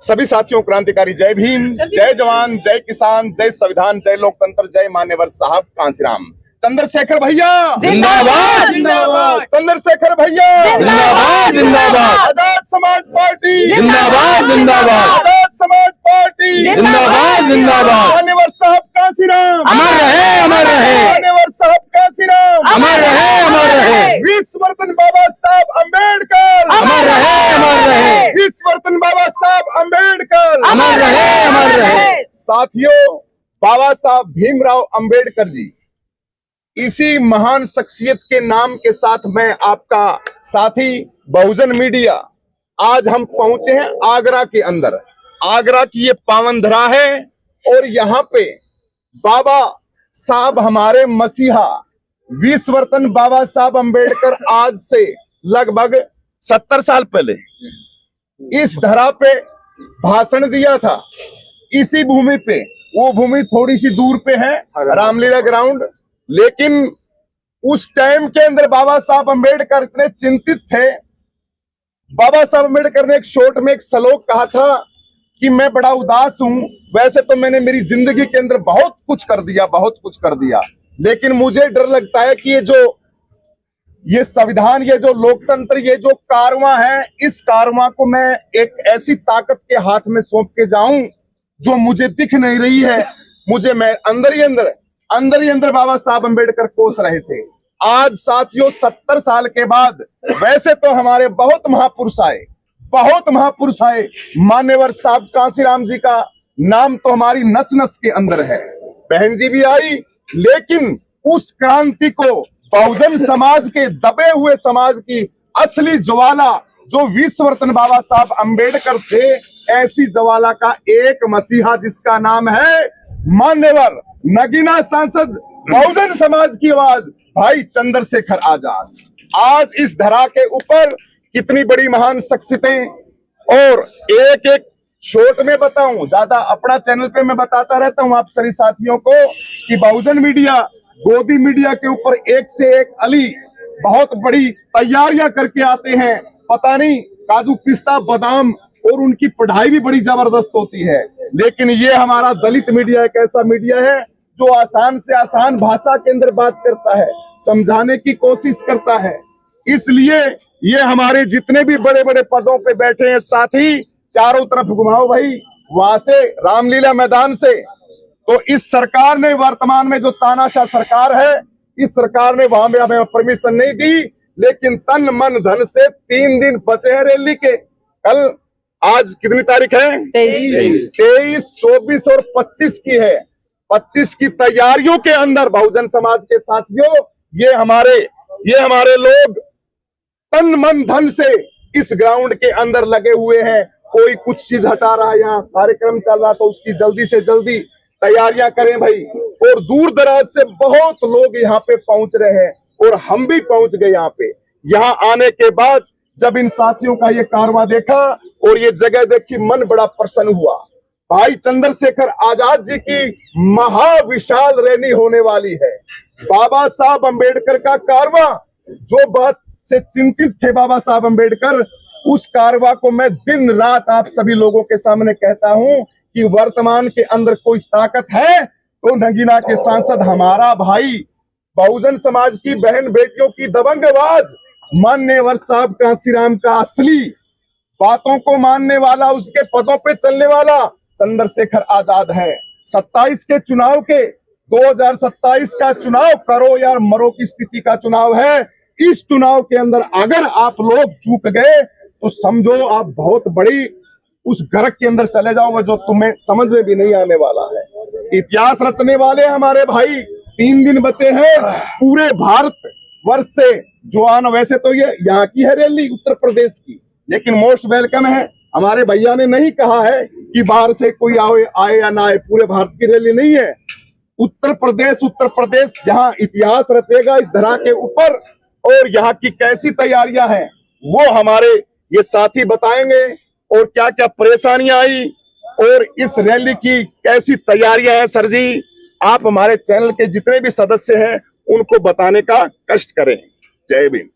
सभी साथियों क्रांतिकारी जय भीम, जय जवान, जय किसान, जय संविधान, जय लोकतंत्र, जय मान्यवर साहब कांसीराम। चंद्रशेखर भैया जिंदाबाद जिंदाबाद, चंद्रशेखर भैया जिंदाबाद जिंदाबाद, आजाद समाज पार्टी जिंदाबाद जिंदाबाद, आजाद समाज पार्टी जिंदाबाद जिंदाबाद, मान्यवर साहब कांसीराम अमर रहे अमर रहे, मान्यवर साहब कांसीराम अमर रहे अमर रहे, विश्ववर्धन बाबा साहब अम्बेडकर अमर रहे अमर रहे, विश्ववर्धन बाबा साहब अम्बेडकर अमर रहे अमर रहे। साथियों, बाबा साहब भीमराव अम्बेडकर जी, इसी महान शख्सियत के नाम के साथ मैं आपका साथी बहुजन मीडिया आज हम पहुंचे हैं आगरा के अंदर। आगरा की ये पावन धरा है और यहाँ पे बाबा साहब हमारे मसीहा विश्ववर्धन बाबा साहब अम्बेडकर आज से लगभग 70 साल पहले इस धरा पे भाषण दिया था। इसी भूमि पे, वो भूमि थोड़ी सी दूर पे है, रामलीला ग्राउंड, लेकिन उस टाइम के अंदर बाबा साहब अम्बेडकर इतने चिंतित थे। बाबा साहब अम्बेडकर ने एक शॉर्ट में एक श्लोक कहा था कि मैं बड़ा उदास हूं, वैसे तो मैंने मेरी जिंदगी के अंदर बहुत कुछ कर दिया, बहुत कुछ कर दिया, लेकिन मुझे डर लगता है कि ये संविधान, ये जो लोकतंत्र, ये जो कारवां है, इस कारवां को मैं एक ऐसी ताकत के हाथ में सौंप के जाऊं जो मुझे दिख नहीं रही है। मुझे, मैं अंदर ही अंदर बाबा साहब अम्बेडकर कोस रहे थे। आज साथियों 70 साल के बाद वैसे तो हमारे बहुत महापुरुष आए, मान्यवर साहब कांसीराम जी का नाम तो हमारी नस नस के अंदर है, बहन जी भी आई, लेकिन उस क्रांति को बहुजन समाज के, दबे हुए समाज की असली ज्वाला जो विश्ववर्धन बाबा साहब अम्बेडकर थे, ऐसी ज्वाला का एक मसीहा जिसका नाम है मान्यवर नगीना सांसद बहुजन समाज की आवाज भाई चंद्रशेखर आजाद। आज इस धरा के ऊपर कितनी बड़ी महान शख्सियतें, और एक एक शॉर्ट में बताऊं, ज्यादा अपना चैनल पे मैं बताता रहता हूं आप सभी साथियों को कि बहुजन मीडिया, गोदी मीडिया के ऊपर एक से एक अली बहुत बड़ी तैयारियां करके आते हैं। पता नहीं काजू पिस्ता बादाम, और उनकी पढ़ाई भी बड़ी जबरदस्त होती है, लेकिन ये हमारा दलित मीडिया एक ऐसा मीडिया है जो आसान से आसान भाषा के अंदर बात करता है, समझाने की कोशिश करता है। इसलिए ये हमारे जितने भी बड़े बड़े पदों पे बैठे हैं साथी, चारों तरफ घुमाओ भाई, वहां से रामलीला मैदान से, तो इस सरकार ने, वर्तमान में जो तानाशाह सरकार है, इस सरकार ने वहां में हमें परमिशन नहीं दी, लेकिन तन मन धन से 3 दिन बचे हैं रैली के। कल, आज कितनी तारीख है? 23, 24 और 25 की है। 25 की तैयारियों के अंदर बहुजन समाज के साथियों, ये हमारे लोग तन मन धन से इस ग्राउंड के अंदर लगे हुए हैं। कोई कुछ चीज हटा रहा है, यहाँ कार्यक्रम चल रहा, तो उसकी जल्दी से जल्दी तैयारियां करें भाई। और दूर दराज से बहुत लोग यहाँ पे पहुंच रहे हैं, और हम भी पहुंच गए यहाँ पे। यहाँ आने के बाद जब इन साथियों का ये कारवां देखा और ये जगह देखी, मन बड़ा प्रसन्न हुआ। भाई चंद्रशेखर आजाद जी की महाविशाल रैली होने वाली है। बाबा साहब अम्बेडकर का कारवां, जो बात से चिंतित थे बाबा साहब अम्बेडकर, उस कारवां को मैं दिन रात आप सभी लोगों के सामने कहता हूं कि वर्तमान के अंदर कोई ताकत है तो नगीना के सांसद हमारा भाई, बहुजन समाज की बहन बेटियों की दबंग आवाज, मान्यवर साहब कांसीराम का असली बातों को मानने वाला, उसके पदों पे चलने वाला चंद्रशेखर आजाद है। 27 के चुनाव के, 2027 का चुनाव करो या मरो की स्थिति का चुनाव है। इस चुनाव के अंदर अगर आप लोग चूक गए तो समझो आप बहुत बड़ी उस गर्क के अंदर चले जाओगे जो तुम्हें समझ में भी नहीं आने वाला है। इतिहास रचने वाले हमारे भाई, 3 दिन बचे हैं पूरे भारत वर्ष से जो आना। वैसे तो ये यहाँ की है रैली, उत्तर प्रदेश की, लेकिन मोस्ट वेलकम है। हमारे भैया ने नहीं कहा है कि बाहर से कोई आए या ना आए, पूरे भारत की रैली नहीं है। उत्तर प्रदेश यहाँ इतिहास रचेगा इस धरा के ऊपर, और यहाँ की कैसी तैयारियां हैं वो हमारे ये साथी बताएंगे, और क्या क्या परेशानियां आई और इस रैली की कैसी तैयारियां हैं। सर जी, आप हमारे चैनल के जितने भी सदस्य हैं उनको बताने का कष्ट करें। जय भीम।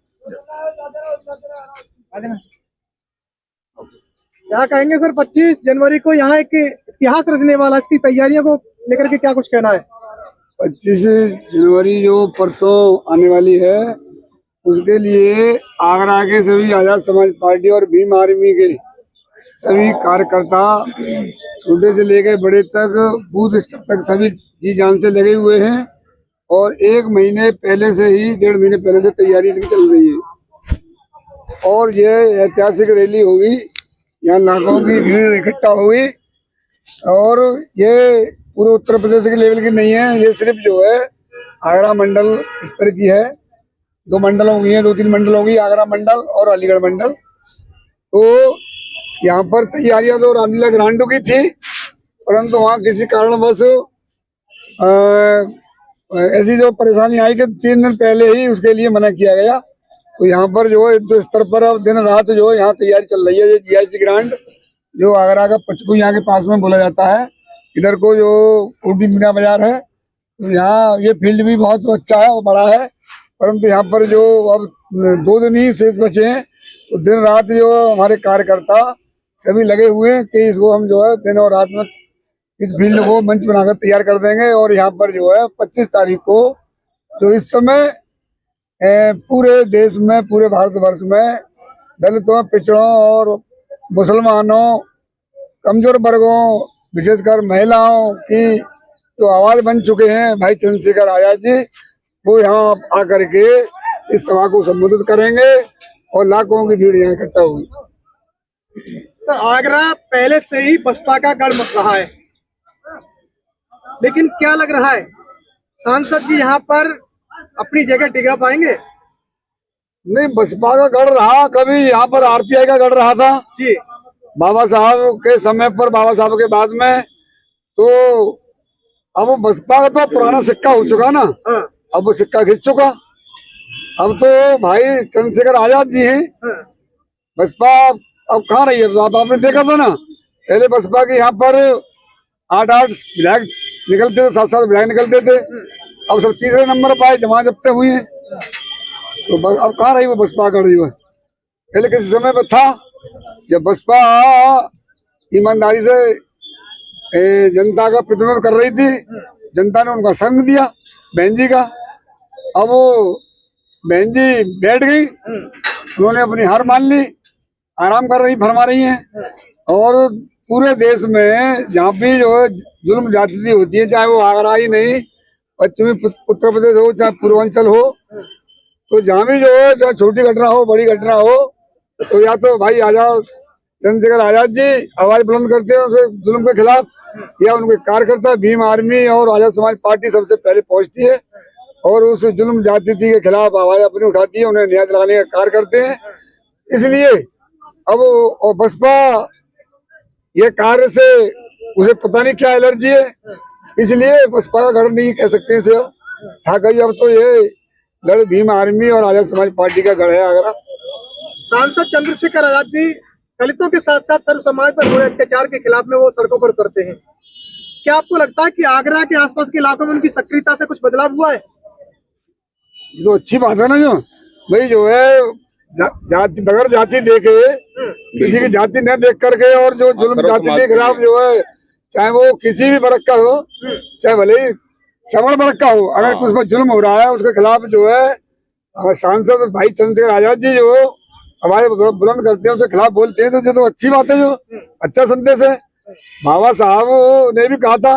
क्या कहेंगे सर 25 जनवरी को यहाँ एक इतिहास रचने वाला, इसकी तैयारियों को लेकर के क्या कुछ कहना है? 25 जनवरी जो परसों आने वाली है, उसके लिए आगरा के सभी आजाद समाज पार्टी और भीम आर्मी के सभी कार्यकर्ता छोटे से लेकर बड़े तक बूथ स्तर तक सभी जी जान से लगे हुए हैं और 1 महीने पहले से ही 1.5 महीने पहले से तैयारी इसकी चल रही है और ये ऐतिहासिक रैली होगी। यहाँ लाखों की भीड़ इकट्ठा हुई और ये पूरे उत्तर प्रदेश के लेवल की नहीं है, ये सिर्फ जो है आगरा मंडल स्तर की है। 2 मंडल हो गई है, 2-3 मंडल हो गई, आगरा मंडल और अलीगढ़ मंडल। तो यहाँ पर तैयारियां तो रामलीला ग्रांडू की थी, परंतु वहाँ किसी कारणवश ऐसी जो परेशानी आई कि 3 दिन पहले ही उसके लिए मना किया गया। तो यहाँ पर जो है युद्ध स्तर पर अब दिन रात जो है यहाँ तैयारी चल रही है। ये GIC ग्रांड जो आगरा का पचकू यहाँ के पास में बोला जाता है, इधर को जो कोटी मीना बाजार है, तो यहाँ ये फील्ड भी बहुत अच्छा है और बड़ा है, परंतु यहाँ पर जो अब 2 दिन ही शेष बचे हैं, तो दिन रात जो हमारे कार्यकर्ता सभी लगे हुए हैं कि इसको हम जो है दिन और रात में इस फील्ड को मंच बनाकर तैयार कर देंगे। और यहाँ पर जो है 25 तारीख को जो इस समय पूरे देश में, पूरे भारतवर्ष में दलितों, पिछड़ों और मुसलमानों, कमजोर वर्गों, विशेषकर महिलाओं की जो आवाज बन चुके हैं भाई चंद्रशेखर आजाद जी, वो यहाँ आकर के इस सभा को संबोधित करेंगे और लाखों की भीड़ यहाँ इकट्ठा होगी। सर आगरा पहले से ही बसपा का गढ़ रहा है, लेकिन क्या लग रहा है सांसद जी यहाँ पर अपनी जगह टिका पाएंगे? नहीं, बसपा का गढ़ रहा, कभी यहाँ पर RPI का गढ़ रहा था जी। बाबा साहब के समय पर, बाबा साहब के बाद में। तो अब वो बसपा का तो पुराना सिक्का हो चुका ना, हाँ। अब वो सिक्का घिस चुका। अब तो भाई चंद्रशेखर आजाद जी हैं। हाँ। बसपा अब कहाँ रही है? तो आपने देखा था ना, पहले बसपा के यहाँ पर 8-8 विधायक निकलते थे, 7-7 विधायक निकलते थे। अब सब तीसरे नंबर पर आए, जमा जब्ते हुई हैं। तो बस अब कहाँ रही वो बसपा कर रही है? पहले किसी समय में था जब बसपा ईमानदारी से जनता का प्रतिनिधित्व कर रही थी, जनता ने उनका संग दिया बहन जी का। अब वो बहन जी बैठ गई, उन्होंने अपनी हार मान ली, आराम कर रही, फरमा रही हैं। और पूरे देश में जहाँ भी जो है जुल्म ज्यादती होती है, चाहे वो आगरा ही नहीं, पश्चिमी उत्तर प्रदेश हो, चाहे पूर्वांचल हो, तो जहाँ भी जो है चाहे छोटी घटना हो, बड़ी घटना हो, तो या तो भाई आजाद चंद्रशेखर आजाद जी आवाज बुलंद करते हैं उसे जुल्म के खिलाफ, या उनके कार्यकर्ता भीम आर्मी और आजाद समाज पार्टी सबसे पहले पहुंचती है और उस जुल्म ज्यादती के खिलाफ आवाज अपनी उठाती है, उन्हें न्याय दिलाने का कार्य करते हैं। इसलिए अब और बसपा ये कार्य से उसे पता नहीं क्या एलर्जी है, इसलिए बसपा का गढ़ नहीं कह सकते इसे था कहीं। अब तो ये गढ़ भीम आर्मी और आजाद समाज पार्टी का गढ़ है आगरा। सांसद चंद्रशेखर आजाद जी दलितों के साथ साथ सर्व समाज पर हो रहे अत्याचार के खिलाफ में वो सड़कों पर उतरते हैं। क्या आपको लगता है कि आगरा के आसपास के इलाकों में उनकी सक्रियता से कुछ बदलाव हुआ है? ये तो अच्छी बात है ना, जो भाई जो है जाति बगैर जाति देखे, किसी की जाति न देख करके, और जो जुल्म जाति के खिलाफ जो है, चाहे वो किसी भी वर्ग का हो, चाहे भले ही सवर्ण वर्ग का हो, अगर उसमें जुल्म हो रहा है उसके खिलाफ जो है सांसद भाई चंद्रशेखर आजाद जी जो आवाज बुलंद करते हैं, उसके खिलाफ बोलते हैं, तो जो तो अच्छी बात है, जो अच्छा संदेश है। बाबा साहब ने भी कहा था